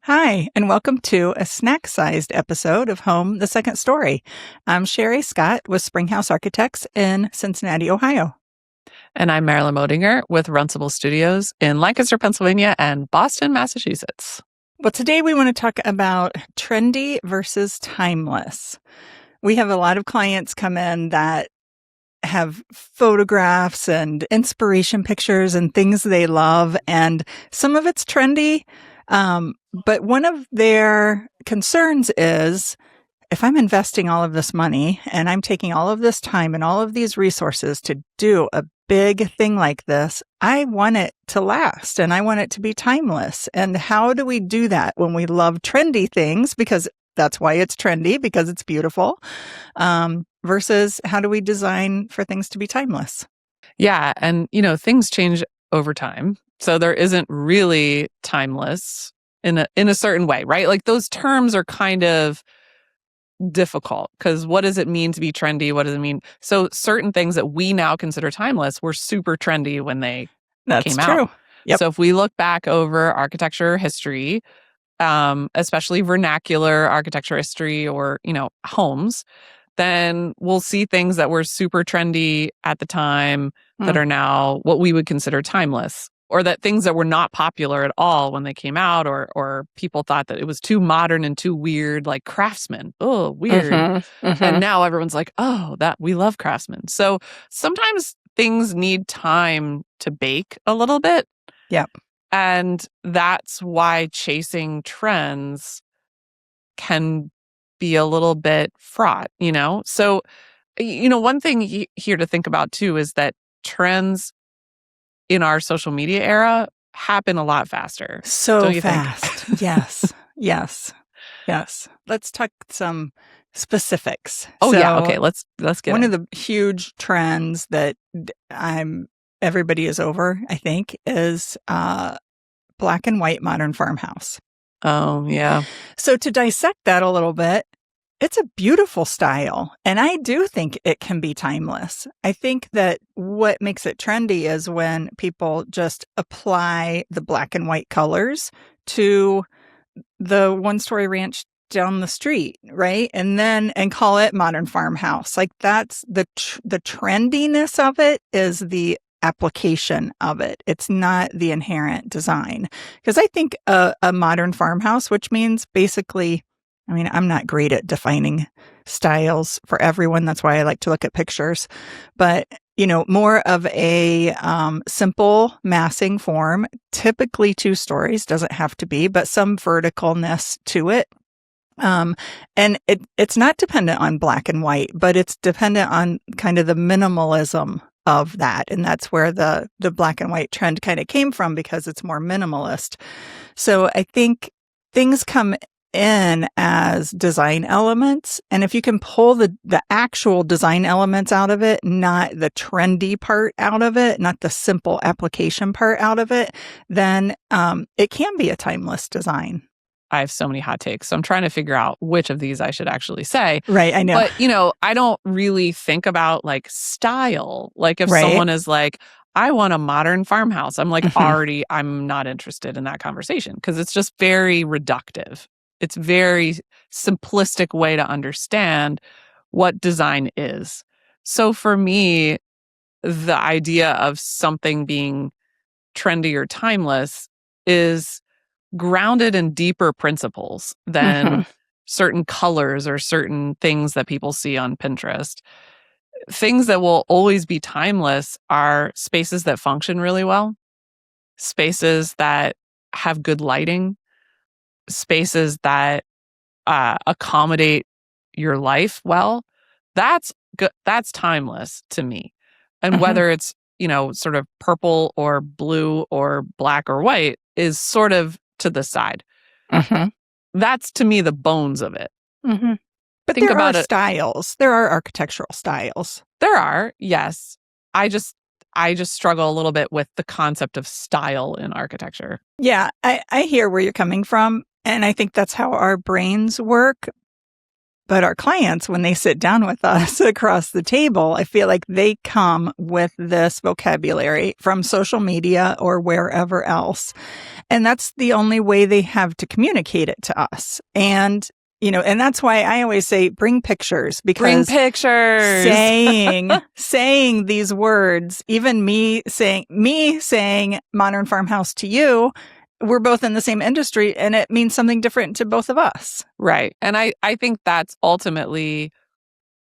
Hi, and welcome to a snack-sized episode of Home, the Second Story. I'm Sheri Scott with Springhouse Architects in Cincinnati, Ohio. And I'm Marilyn Modinger with Runcible Studios in Lancaster, Pennsylvania and Boston, Massachusetts. Well, today we want to talk about trendy versus timeless. We have a lot of clients come in that have photographs and inspiration pictures and things they love, and some of it's trendy. But one of their concerns is, if I'm investing all of this money and I'm taking all of this time and all of these resources to do a big thing like this, I want it to last and I want it to be timeless. And how do we do that when we love trendy things? Because that's why it's trendy, because it's beautiful. Versus how do we design for things to be timeless? Yeah. And, things change over time. So there isn't really timeless in a certain way, right? Like those terms are kind of difficult because what does it mean to be trendy? What does it mean? So certain things that we now consider timeless were super trendy when they came out. Yep. So if we look back over architecture history, especially vernacular architecture history or, homes, then we'll see things that were super trendy at the time that are now what we would consider timeless. Or that things that were not popular at all when they came out, or people thought that it was too modern and too weird, like Craftsman. Oh, weird. And now everyone's like, oh, that we love Craftsman. So sometimes things need time to bake a little bit. Yep. And that's why chasing trends can be a little bit fraught, So, one thing here to think about too is that trends in our social media era happen a lot faster. So fast. Yes. Let's talk some specifics. Oh, yeah. Okay. Let's get one of the huge trends that everybody is over, I think, is black and white modern farmhouse. Oh, yeah. So to dissect that a little bit, it's a beautiful style, and I do think it can be timeless. I think that what makes it trendy is when people just apply the black and white colors to the one-story ranch down the street, right? And call it modern farmhouse. Like that's the trendiness of it is the application of it. It's not the inherent design. Because I think a modern farmhouse, which means basically, I'm not great at defining styles for everyone. That's why I like to look at pictures. But, more of a simple massing form, typically 2 stories, doesn't have to be, but some verticalness to it. And it's not dependent on black and white, but it's dependent on kind of the minimalism of that. And that's where the black and white trend kind of came from, because it's more minimalist. So I think things come in as design elements, and if you can pull the actual design elements out of it, not the trendy part out of it, not the simple application part out of it, then it can be a timeless design. I have so many hot takes, so I'm trying to figure out which of these I should actually say. Right, I know. But, I don't really think about like style. Like if someone is like, I want a modern farmhouse, I'm like, I'm not interested in that conversation because it's just very reductive. It's very simplistic way to understand what design is. So for me, the idea of something being trendy or timeless is grounded in deeper principles than certain colors or certain things that people see on Pinterest. Things that will always be timeless are spaces that function really well, spaces that have good lighting, spaces that accommodate your life well. That's good. That's timeless to me. And whether it's, sort of purple or blue or black or white is sort of to the side. That's to me the bones of it. But think there are styles. There are architectural styles. There are, yes. I just struggle a little bit with the concept of style in architecture. Yeah, I hear where you're coming from. And I think that's how our brains work. But our clients, when they sit down with us across the table, I feel like they come with this vocabulary from social media or wherever else. And that's the only way they have to communicate it to us. And, and that's why I always say, bring pictures, because saying these words, even me saying modern farmhouse to you, we're both in the same industry and it means something different to both of us. Right. And I think that's ultimately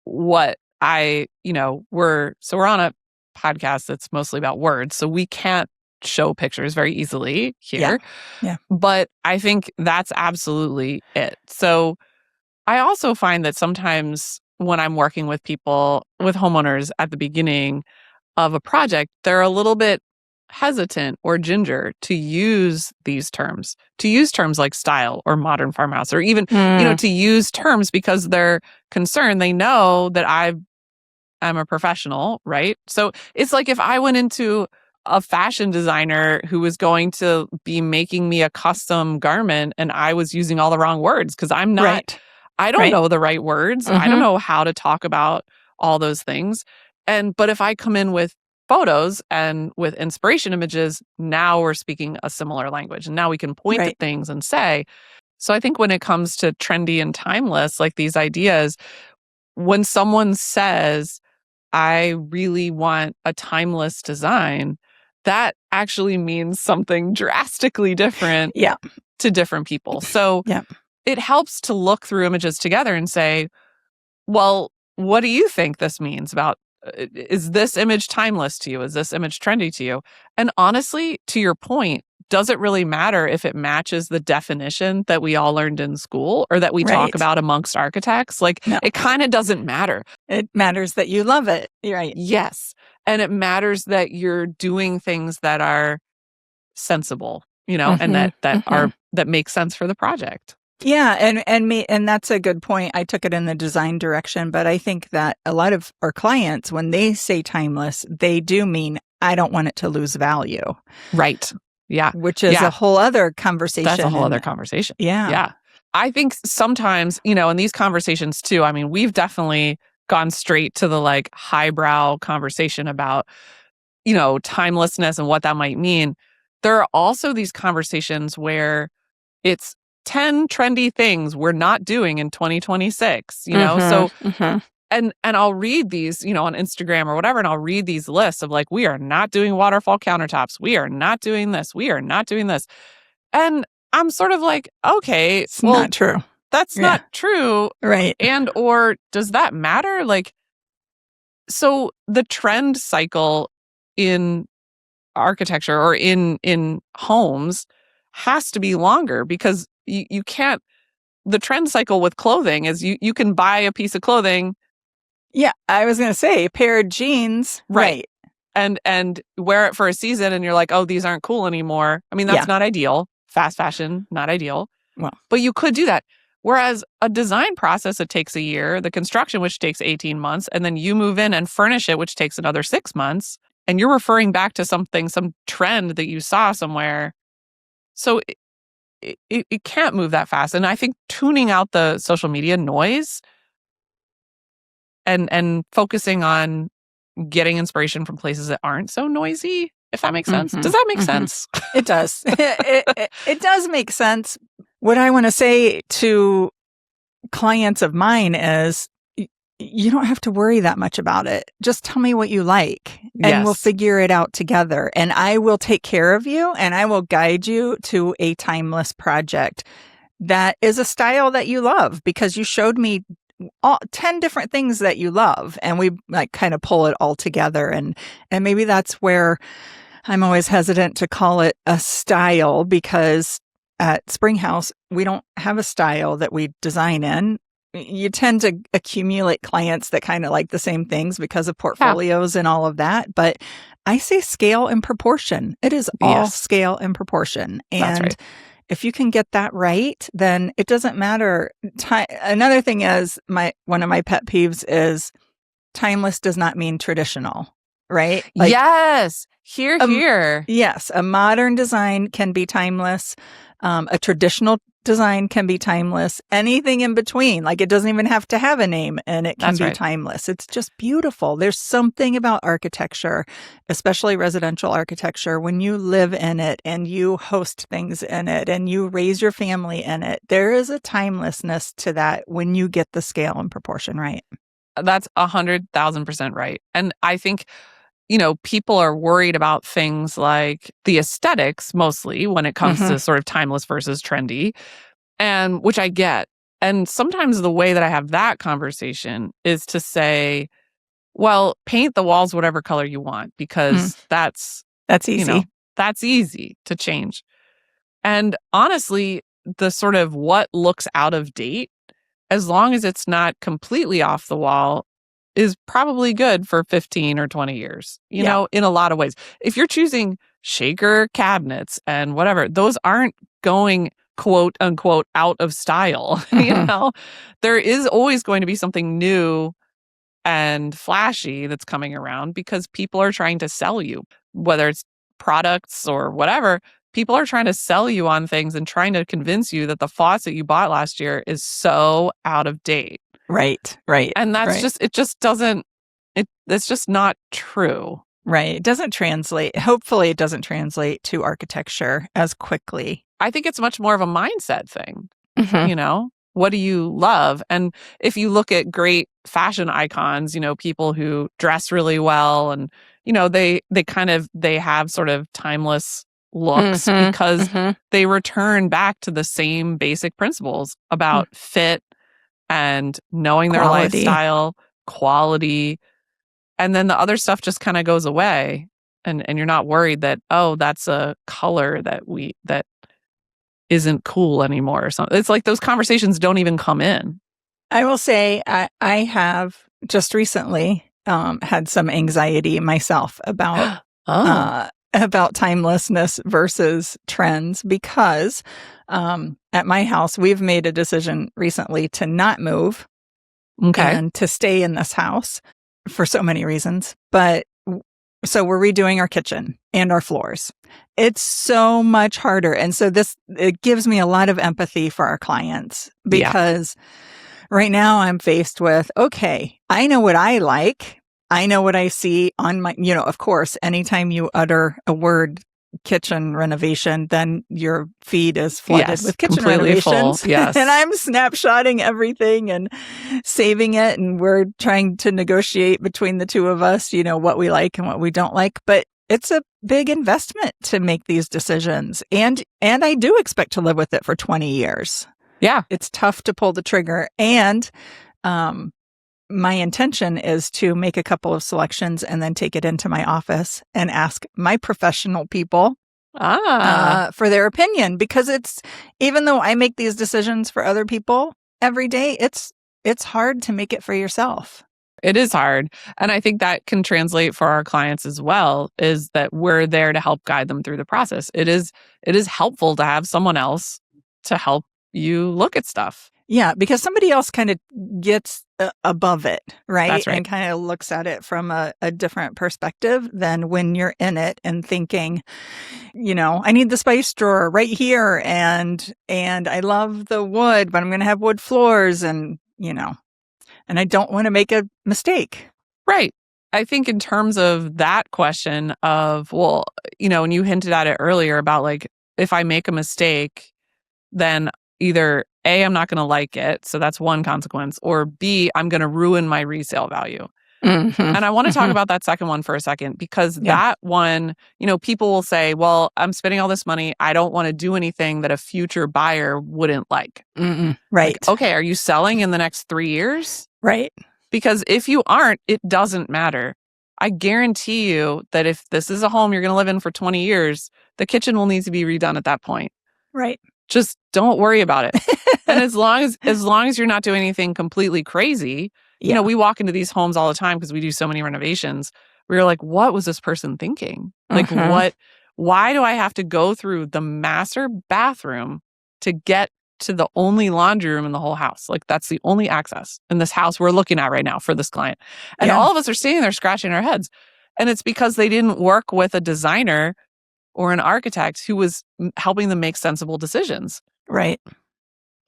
what we're on a podcast that's mostly about words. So we can't show pictures very easily here. Yeah. But I think that's absolutely it. So I also find that sometimes when I'm working with people, with homeowners at the beginning of a project, they're a little bit hesitant or ginger to use these terms, like style or modern farmhouse, or even, to use terms because they're concerned. They know that I'm a professional, right? So it's like if I went into a fashion designer who was going to be making me a custom garment and I was using all the wrong words because I'm not, right. I don't know the right words. I don't know how to talk about all those things. But if I come in with photos and with inspiration images, now we're speaking a similar language. And now we can point at things and say. So I think when it comes to trendy and timeless, like these ideas, when someone says, I really want a timeless design, that actually means something drastically different to different people. So it helps to look through images together and say, well, what do you think this means about, is this image timeless to you? Is this image trendy to you? And honestly, to your point, does it really matter if it matches the definition that we all learned in school or that we talk about amongst architects? It kind of doesn't matter. It matters that you love it. Right. Yes. And it matters that you're doing things that are sensible, and that make sense for the project. Yeah, and that's a good point. I took it in the design direction, but I think that a lot of our clients, when they say timeless, they do mean I don't want it to lose value. Right. Yeah. Which is a whole other conversation. That's a whole other conversation. Yeah. Yeah. I think sometimes, in these conversations too, I mean, we've definitely gone straight to the highbrow conversation about, timelessness and what that might mean. There are also these conversations where it's 10 trendy things we're not doing in 2026, So and I'll read these, on Instagram or whatever, and I'll read these lists of we are not doing waterfall countertops, we are not doing this, we are not doing this. And I'm sort of okay, it's not true. That's not true. Right. And or does that matter? So the trend cycle in architecture or in homes has to be longer because you can't, the trend cycle with clothing is you can buy a piece of clothing. Yeah, I was going to say a pair of jeans. Right. And wear it for a season and you're like, oh, these aren't cool anymore. I mean, that's not ideal. Fast fashion, not ideal. Well, but you could do that. Whereas a design process, it takes a year, the construction, which takes 18 months, and then you move in and furnish it, which takes another 6 months. And you're referring back to some trend that you saw somewhere. So it can't move that fast. And I think tuning out the social media noise and focusing on getting inspiration from places that aren't so noisy, if that makes sense. Does that make sense? It does. It does make sense. What I want to say to clients of mine is you don't have to worry that much about it. Just tell me what you like and we'll figure it out together. And I will take care of you and I will guide you to a timeless project that is a style that you love because you showed me 10 different things that you love. And we kind of pull it all together. And maybe that's where I'm always hesitant to call it a style because at Springhouse, we don't have a style that we design in. You tend to accumulate clients that kind of like the same things because of portfolios and all of that. But I say scale and proportion. It is all scale and proportion. And if you can get that right, then it doesn't matter. Another thing is one of my pet peeves is timeless does not mean traditional, right? Yes. Here. Yes. A modern design can be timeless. A traditional design can be timeless. Anything in between, like it doesn't even have to have a name, and it can be timeless. It's just beautiful. There's something about architecture, especially residential architecture, when you live in it and you host things in it and you raise your family in it. There is a timelessness to that when you get the scale and proportion right. That's 100,000% right. And I think, people are worried about things like the aesthetics mostly when it comes to sort of timeless versus trendy, and which I get. And sometimes the way that I have that conversation is to say, well, paint the walls whatever color you want, because that's easy. That's easy to change. And honestly, the sort of what looks out of date, as long as it's not completely off the wall, is probably good for 15 or 20 years, in a lot of ways. If you're choosing shaker cabinets and whatever, those aren't going quote unquote out of style. There is always going to be something new and flashy that's coming around because people are trying to sell you, whether it's products or whatever. People are trying to sell you on things and trying to convince you that the faucet you bought last year is so out of date. Right. And that's it's just not true. Right. It doesn't translate. Hopefully it doesn't translate to architecture as quickly. I think it's much more of a mindset thing. What do you love? And if you look at great fashion icons, people who dress really well and, they have sort of timeless looks because they return back to the same basic principles about fit and knowing their lifestyle, quality. And then the other stuff just kind of goes away. And you're not worried that, that's a color that isn't cool anymore or something. It's like those conversations don't even come in. I will say I have just recently had some anxiety myself about timelessness versus trends because at my house, we've made a decision recently to not move and to stay in this house for so many reasons. But so we're redoing our kitchen and our floors. It's so much harder. And so it gives me a lot of empathy for our clients because right now I'm faced with, okay, I know what I like. I know what I see on my, of course, anytime you utter a word, kitchen renovation, then your feed is flooded with kitchen renovations. Full. Yes. And I'm snapshotting everything and saving it. And we're trying to negotiate between the two of us, what we like and what we don't like. But it's a big investment to make these decisions. And I do expect to live with it for 20 years. Yeah. It's tough to pull the trigger. And my intention is to make a couple of selections and then take it into my office and ask my professional people for their opinion, because even though I make these decisions for other people every day, it's hard to make it for yourself. It is hard. And I think that can translate for our clients as well, is that we're there to help guide them through the process. It is helpful to have someone else to help you look at stuff. Yeah, because somebody else kind of gets above it, right? That's right. And kind of looks at it from a different perspective than when you're in it and thinking, I need the spice drawer right here, and I love the wood, but I'm going to have wood floors, and and I don't want to make a mistake. Right. I think in terms of that question of, well, and you hinted at it earlier about like, if I make a mistake, then either A, I'm not going to like it, so that's one consequence, or B, I'm going to ruin my resale value. And I want to talk about that second one for a second, because that one, people will say, well, I'm spending all this money. I don't want to do anything that a future buyer wouldn't like. Right. Like, okay, are you selling in the next 3 years? Right. Because if you aren't, it doesn't matter. I guarantee you that if this is a home you're going to live in for 20 years, the kitchen will need to be redone at that point. Right. Just don't worry about it. And as long as you're not doing anything completely crazy, we walk into these homes all the time because we do so many renovations. We're like, what was this person thinking? Like, why do I have to go through the master bathroom to get to the only laundry room in the whole house? Like, that's the only access in this house we're looking at right now for this client. And all of us are standing there scratching our heads. And it's because they didn't work with a designer or an architect who was helping them make sensible decisions. Right.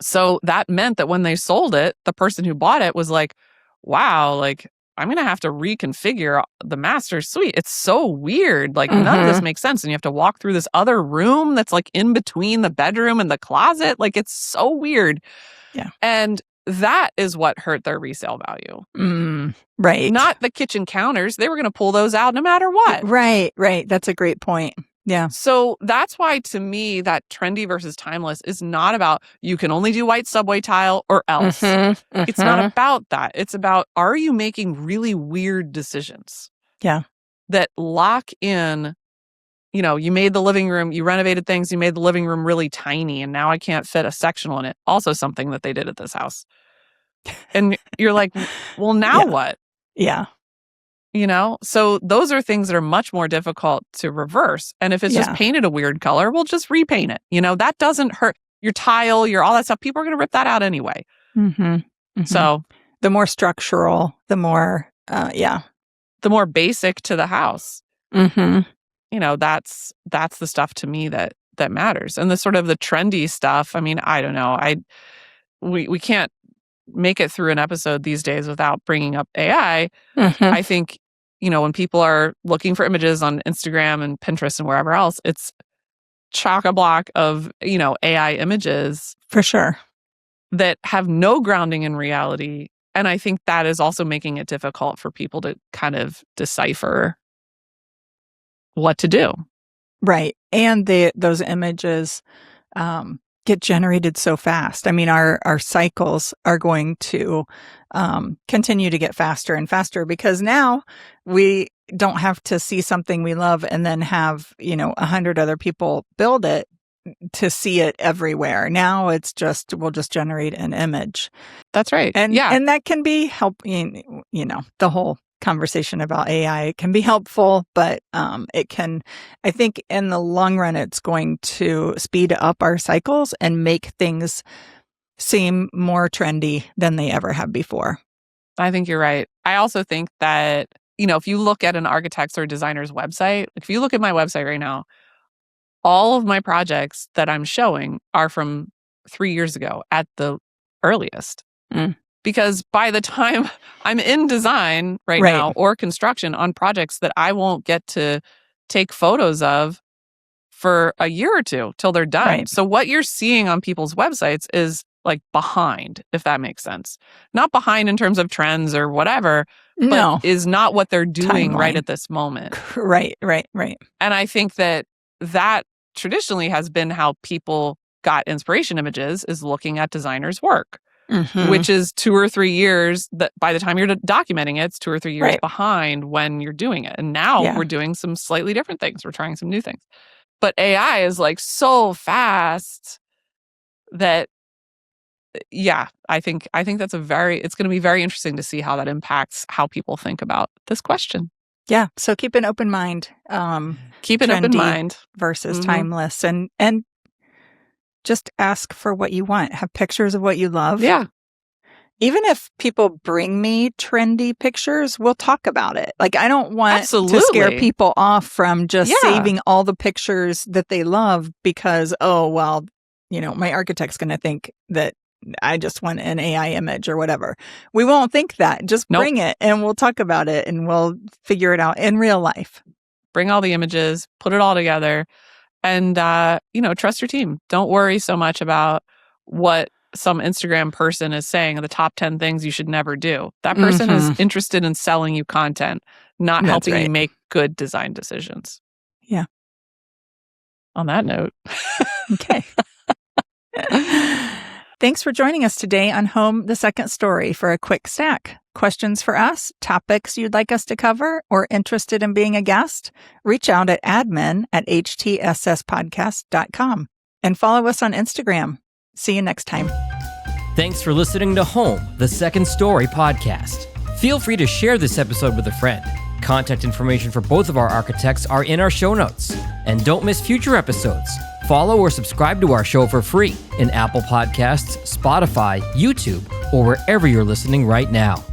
So that meant that when they sold it, the person who bought it was like, wow, like I'm going to have to reconfigure the master suite. It's so weird. Like none of this makes sense. And you have to walk through this other room that's like in between the bedroom and the closet. Like it's so weird. Yeah. And that is what hurt their resale value. Right. Not the kitchen counters. They were going to pull those out no matter what. Right. That's a great point. Yeah. So that's why, to me, that trendy versus timeless is not about you can only do white subway tile or else. It's not about that. It's about, are you making really weird decisions? Yeah. That lock in, you made the living room, you renovated things, you made the living room really tiny, and now I can't fit a sectional in it. Also something that they did at this house. And you're like, well, now what? Yeah. So those are things that are much more difficult to reverse. And if it's just painted a weird color, we'll just repaint it. That doesn't hurt your tile, your all that stuff. People are going to rip that out anyway. So the more structural, the more, the more basic to the house. That's the stuff to me that matters. And the sort of the trendy stuff. I mean, I don't know. We can't make it through an episode these days without bringing up AI. I think, when people are looking for images on Instagram and Pinterest and wherever else, it's chock-a-block of, AI images. For sure. That have no grounding in reality. And I think that is also making it difficult for people to kind of decipher what to do. Right. And those images get generated so fast. I mean, our cycles are going to continue to get faster and faster because now we don't have to see something we love and then have, 100 other people build it to see it everywhere. Now it's we'll just generate an image. That's right. And that can be helping, the whole conversation about AI can be helpful, but it can, I think in the long run, it's going to speed up our cycles and make things seem more trendy than they ever have before. I think you're right. I also think that, if you look at an architect's or designer's website, if you look at my website right now, all of my projects that I'm showing are from 3 years ago at the earliest. Because by the time I'm in design right now or construction on projects that I won't get to take photos of for a year or two till they're done. Right. So what you're seeing on people's websites is like behind, if that makes sense. Not behind in terms of trends or whatever, but is not what they're doing right at this moment. Right. And I think that traditionally has been how people got inspiration images, is looking at designers' work. Which is 2 or 3 years that by the time you're documenting it, it's 2 or 3 years behind when you're doing it. And now we're doing some slightly different things. We're trying some new things. But AI is like so fast that, I think that's it's going to be very interesting to see how that impacts how people think about this question. Yeah. So keep an open mind. Keep an open mind versus timeless, and just ask for what you want. Have pictures of what you love. Yeah. Even if people bring me trendy pictures, we'll talk about it. Like, I don't want to scare people off from just saving all the pictures that they love because, my architect's going to think that I just want an AI image or whatever. We won't think that. Just bring it and we'll talk about it and we'll figure it out in real life. Bring all the images, put it all together. And, trust your team. Don't worry so much about what some Instagram person is saying, the top 10 things you should never do. That person is interested in selling you content, not helping you make good design decisions. Yeah. On that note. Okay. Thanks for joining us today on Home the Second Story for a quick stack. Questions for us, topics you'd like us to cover, or interested in being a guest? Reach out at admin@htsspodcast.com and follow us on Instagram. See you next time. Thanks for listening to Home the Second Story podcast. Feel free to share this episode with a friend. Contact information for both of our architects are in our show notes. And don't miss future episodes. Follow or subscribe to our show for free in Apple Podcasts, Spotify, YouTube, or wherever you're listening right now.